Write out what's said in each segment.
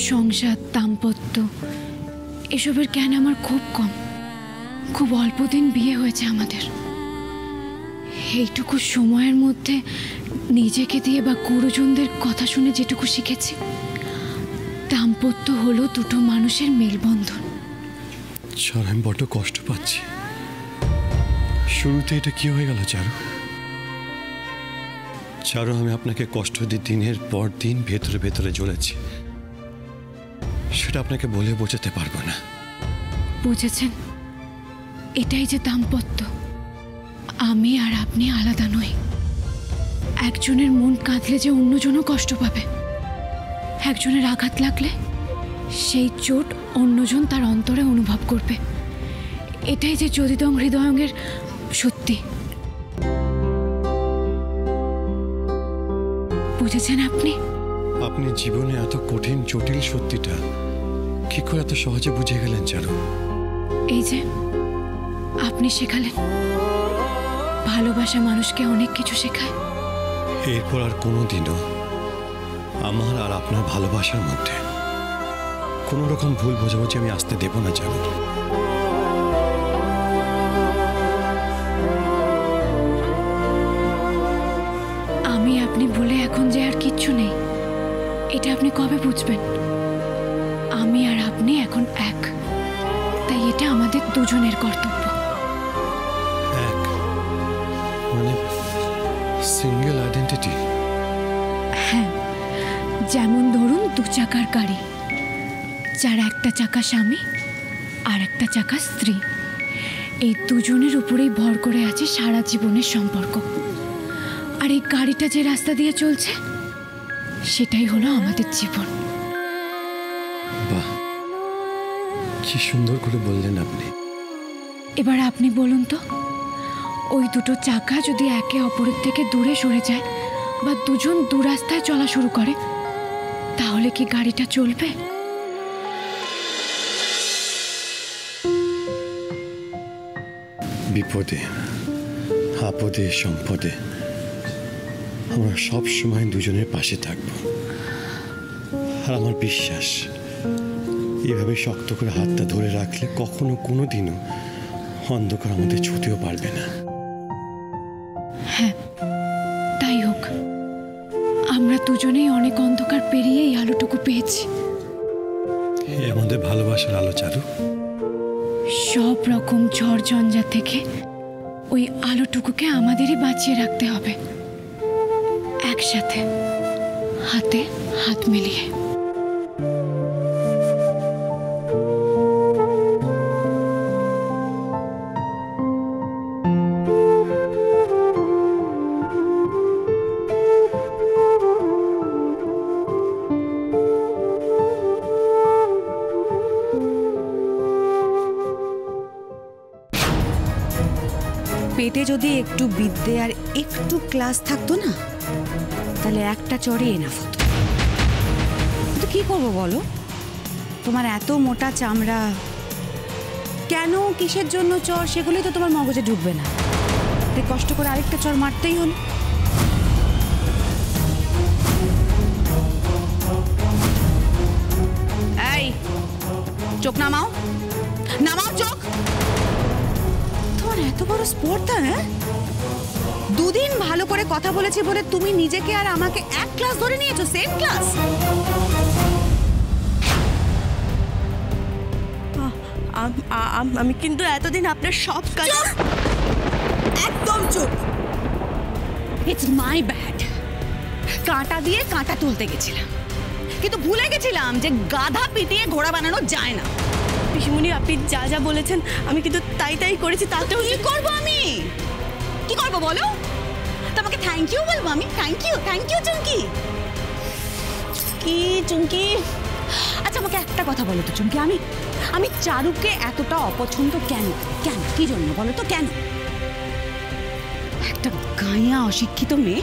সংসার, দাম্পত্য এসবের জ্ঞান আমার খুব কম। খুব অল্প দিন বিয়ে হয়েছে আমাদের। এইটুকু সময়ের মধ্যে নিজেকে দিয়ে বা গুরুজনদের কথা শুনে যেটুকু শিখেছি, দাম্পত্য হলো দুটো মানুষের মেলবন্ধন। আমি বড্ড কষ্ট পাচ্ছি। শুরুতে এটা কি হয়ে গেল চারু? চারু, আমি আপনাকে কষ্ট দিয়ে দিনের পর দিন ভেতরে ভেতরে জ্বলেছি, সেটা আপনাকে বলে বোঝাতে পারবো না। বুঝেছেন? এটাই যে দাম্পত্য। আমি আর আপনি আলাদা নই। একজনের মন কাঁদলে যে অন্যজনও কষ্ট পাবে, একজনের আঘাত লাগলে সেই চোট অন্যজন তার অন্তরে অনুভব করবে। এটাই যে যদিদং হৃদয়ঙ্গের সত্যি। বুঝেছেন আপনি? আপনি জীবনে এত কঠিন জটিল সত্যিটা কি করে এত সহজে বুঝে গেলেন চারু? এই যে আপনি শেখালেন, ভালোবাসা মানুষকে অনেক কিছু শেখায়। এরপর আর কোনোদিনও আমার আর আপনার ভালোবাসার মধ্যে কোনো রকম ভুল বোঝাবুঝি আমি আসতে দেব না চারু। আমি আপনি বলে এখন যে আর কিচ্ছু নেই, এটা আপনি কবে বুঝবেন? আমি আর আপনি এখন এক, তাই এটা আমাদের দুজনের কর্তব্য। এক মানে সিঙ্গেল আইডেন্টিটি? হ্যাঁ, যেমন ধরুন দু চাকার গাড়ি, যার একটা চাকা স্বামী আর একটা চাকা স্ত্রী, এই দুজনের উপরেই ভর করে আছে সারা জীবনের সম্পর্ক। আর এই গাড়িটা যে রাস্তা দিয়ে চলছে, সেটাই হলো আমাদের জীবন। বাহ, কি সুন্দর করে বললেন আপনি। এবার আপনি বলুন তো, ওই দুটো চাকা যদি একে অপরের থেকে দূরে সরে যায় বা দুজন দু রাস্তায় চলা শুরু করে, তাহলে কি গাড়িটা চলবে? বিপদে আপদে সম্পদে আমরা সব সময় দুজনের পাশে থাকব। আর আমার বিশ্বাস, এভাবে শক্ত করে হাতটা ধরে রাখলে কখনো কোনোদিনও অন্ধকার আমাদের ছুঁতেও পারবে না। হ্যাঁ, তাই হোক। আমরা দুজনেই অনেক অন্ধকার পেরিয়ে এই আলোটুকু পেয়েছি। আমাদের ভালোবাসার আলো চারু। সব রকম ঝড় ঝঞ্ঝা থেকে ওই আলোটুকুকে আমাদেরই বাঁচিয়ে রাখতে হবে, একসাথে হাতে হাত মিলিয়ে। পেটে যদি একটু বিদ্যে আর একটু ক্লাস থাকতো না, তাহলে একটা চড়ে এনাফ হতো। তো কি করবো বলো? তোমার এত মোটা চামড়া, কেন কিসের জন্য চর সেগুলোই তো তোমার মগজে ঢুকবে না। তাই কষ্ট করে আরেকটা চর মারতেই হলো। এই চোখ নামাও, নামাও চোখ। তোমার এত বড় স্পর্ধা? হ্যাঁ, দুদিন ভালো করে কথা বলেছি বলে তুমি নিজেকে আর আমাকে এক ক্লাস ধরে নিয়েছো, সেম ক্লাস। আমি কিন্তু এতদিন আপনার সব কাজ। একদম চুপ। It's my bad. কাঁটা দিয়ে কাঁটা তুলতে গেছিলাম, কিন্তু ভুলে গেছিলাম যে গাধা পিটিয়ে ঘোড়া বানানো যায় না। পিসিমণি, আপনি যা যা বলেছেন আমি কিন্তু তাই তাই করেছি। তাতেও কি করবো আমি? কি করবো বলো? তোমাকে থ্যাংক ইউ বলবো আমি? থ্যাংক ইউ চুমকি। কি চুমকি? আচ্ছা আমাকে একটা কথা বলো তো চুমকি, আমি চারুকে এতটা অপছন্দ কেন? কেন, কি জন্য বলো তো? কেন? একটা গাঁয়া অশিক্ষিত মেয়ে,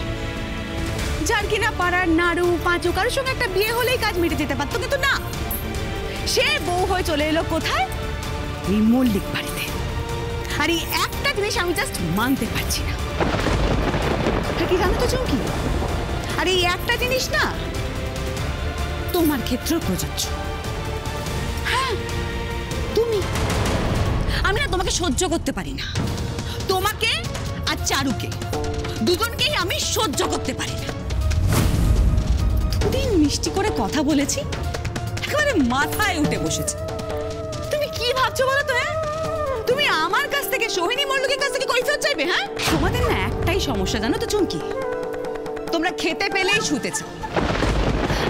যার কিনা পাড়ার নাড়ু পাঁচু কারোর সঙ্গে একটা বিয়ে হলেই কাজ মিটে যেতে পারতো, কিন্তু না, সে বউ হয়ে চলে এলো কোথায়? এই মল্লিক বাড়িতে। আর এই একটা জিনিস আমি জাস্ট মানতে পারছি না। কি জানো তো চুমকি, আর এই একটা জিনিস না, তোমার ক্ষেত্রেও প্রযোজ্য। হ্যাঁ, তুমি। আমি না তোমাকে সহ্য করতে পারি না, তোমাকে আর চারুকে দুজনকেই আমি সহ্য করতে পারি না। দুদিন মিষ্টি করে কথা বলেছি, একেবারে মাথায় উঠে বসেছে। তুমি কি ভাবছো বলো তো? হ্যাঁ, তুমি আমার কাছ থেকে, সোহিনী মল্লিকের কাছ থেকে কৈফিয়ত চাইবে? হ্যাঁ, তোমাদের না একটাই সমস্যা জানো তো চুমকি, তোমরা খেতে পেলেই শুতেছ।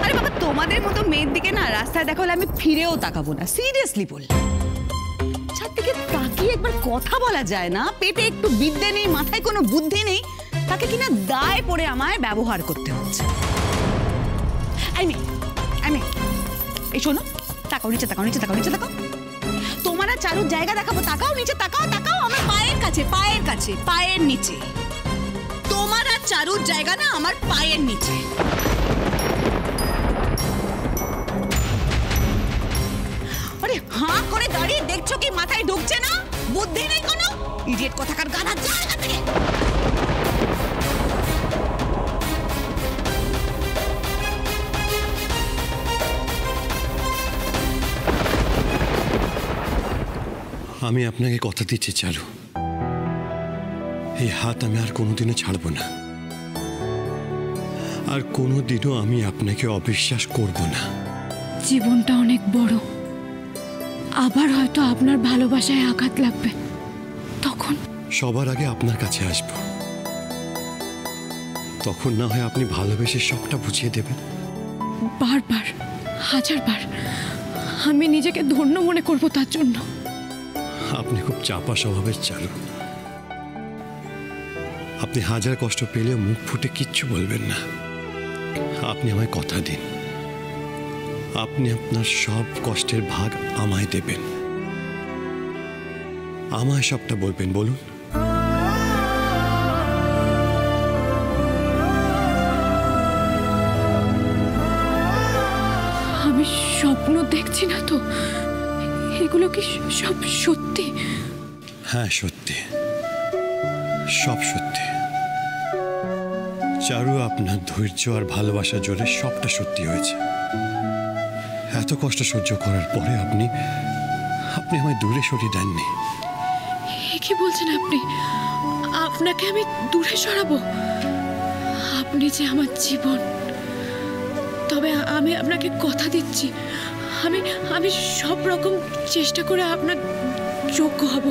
আরে বাবা, তোমাদের মতো মেয়ের দিকে না রাস্তায় দেখা হলে আমি ফিরেও তাকাবো না, সিরিয়াসলি বল। যার দিকে তাকিয়ে একবার কথা বলা যায় না, পেটে একটু বিদ্যে নেই, মাথায় কোনো বুদ্ধি নেই, তাকে কিনা দায় পড়ে আমায় ব্যবহার করতে হচ্ছে। এই শোনো, তাকাও নিচে, তাকাও নিচে, তাকাও নিচে, তাকাও। তোমার আর চারুর জায়গা দেখাবো, তাকাও নিচে, তাকাও, তাকাও আমার পায়ের কাছে, পায়ের কাছে, পায়ের নিচে। তোমার আর চারুর জায়গা না আমার পায়ের নিচে। আরে হাঁ করে দাঁড়িয়ে দেখছো কি মাথায় ঢুকছে না? বুদ্ধি নেই কোনো? ইডিয়েট কথাকার গাধা, জায়গা থেকে। আমি আপনাকে কথা দিচ্ছি চারু, এই হাত আমি আর কোনোদিনও ছাড়বো না, আর কোনোদিনও আমি আপনাকে অবিশ্বাস করব না। জীবনটা অনেক বড়, আবার হয়তো আপনার ভালোবাসায় আঘাত লাগবে, তখন সবার আগে আপনার কাছে আসব, তখন না হয় আপনি ভালোবেসে সবটা বুঝিয়ে দেবেন। বারবার, হাজারবার আমি নিজেকে ধন্য মনে করব তার জন্য। আপনি খুব চাপা স্বভাবের চালু, আপনি হাজার কষ্ট পেলেও মুখ ফুটে কিচ্ছু বলবেন না। আপনি আমায় কথা দিন, আপনি আপনার সব কষ্টের ভাগ আমায় দেবেন, আমায় সবটা বলবেন। বলুন। আমি স্বপ্ন দেখছি না তো? এগুলো কি সব সত্যি? হ্যাঁ সত্যি, সব সত্যি। চারু, আপনার ধৈর্য আর ভালোবাসা জোরে সবটা সত্যি হয়েছে। এত কষ্ট সহ্য করার পরে আপনি আমায় দূরে সরিয়ে দেননি। কি বলছেন আপনি? আপনাকে আমি দূরে সরাবো? আপনি যে আমার জীবন। তবে আমি আপনাকে কথা দিচ্ছি, আমি সব রকম চেষ্টা করে আপনার যোগ্য হব।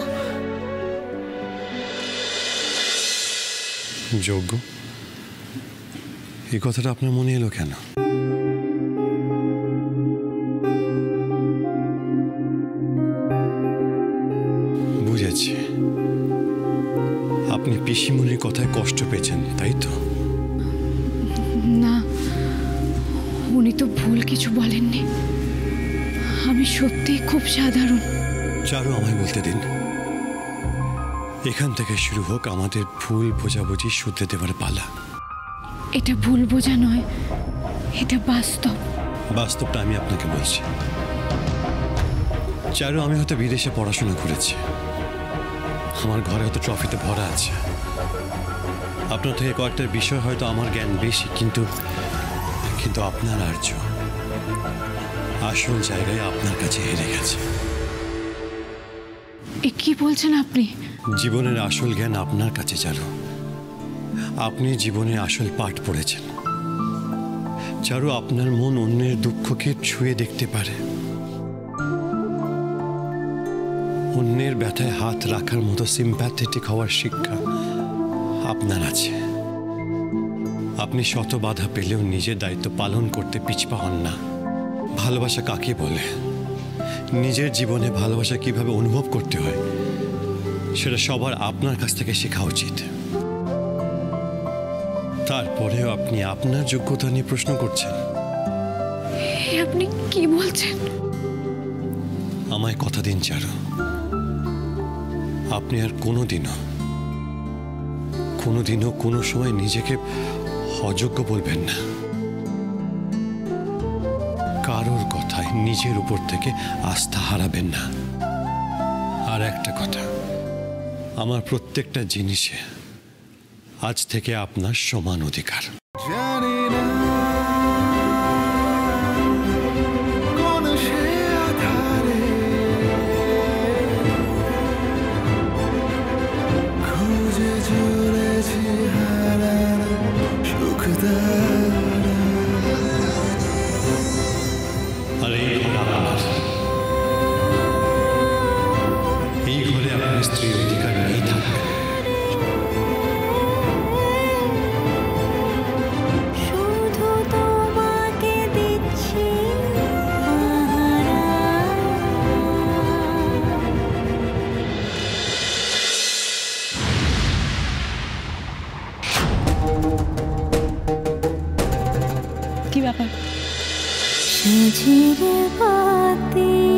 যোগ্য? এই কথাটা আপনার মনে এলো কেন? বুঝেছি, আপনি পিসিমণির কথায় কষ্ট পেয়েছেন, তাই তো? না, উনি তো ভুল কিছু বলেননি। আমি সত্যিই খুব সাধারণ। চারু, আমায় বলতে দিন। এখান থেকে শুরু হোক আমাদের ভুল বোঝাবুঝি শুধরে দেবার পালা। এটা ভুল বোঝা নয়, এটা বাস্তব। বাস্তবটা আমি আপনাকে বলছি। চারু, আমি হয়তো বিদেশে পড়াশোনা করেছি, আমার ঘরে হয়তো ট্রফিতে ভরা আছে, আপনার থেকে কয়েকটা বিষয় হয়তো আমার জ্ঞান বেশি, কিন্তু আপনার আর্য আসল জায়গায় আপনার কাছে হেরে গেছে। এ কি বলছেন আপনি? জীবনের আসল জ্ঞান আপনার কাছে চারু, আপনি জীবনে আসল পাঠ পড়েছেন। চারু, আপনার মন অন্যের দুঃখকে ছুঁয়ে দেখতে পারে, অন্যের ব্যথায় হাত রাখার মতো সিম্প্যাথেটিক হওয়ার শিক্ষা আপনার আছে। আপনি শত বাধা পেলেও নিজের দায়িত্ব পালন করতে পিছপা হন না। ভালোবাসা কাকে বলে, নিজের জীবনে ভালোবাসা কিভাবে অনুভব করতে হয়, সেটা সবার আপনার কাছ থেকে শেখা উচিত। তারপরেও আপনি আপনার যোগ্যতা নিয়ে প্রশ্ন করছেন। আপনি কি বলছেন? আমায় কথা দিন চারু, আপনি আর কোনোদিনও কোনো সময় নিজেকে অযোগ্য বলবেন না। কারোর কথায় নিজের উপর থেকে আস্থা হারাবেন না। আর একটা কথা, আমার প্রত্যেকটা জিনিসে আজ থেকে আপনার সমান অধিকার। মাঝির বাতি